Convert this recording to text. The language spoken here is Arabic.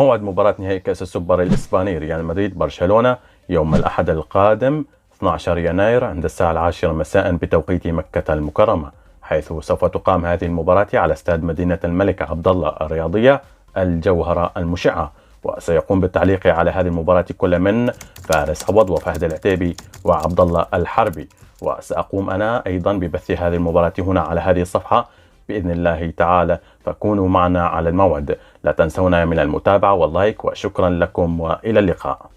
موعد مباراة نهائي كأس السوبر الإسباني ريال مدريد برشلونة يوم الأحد القادم 12 يناير عند الساعة 10 مساء بتوقيت مكة المكرمة، حيث سوف تقام هذه المباراة على استاد مدينة الملك عبد الله الرياضية الجوهرة المشعة. وسيقوم بالتعليق على هذه المباراة كل من فارس عوض وفهد العتيبي وعبد الله الحربي، وسأقوم أنا أيضا ببث هذه المباراة هنا على هذه الصفحة بإذن الله تعالى، فكونوا معنا على الموعد. لا تنسونا من المتابعة واللايك، وشكرا لكم وإلى اللقاء.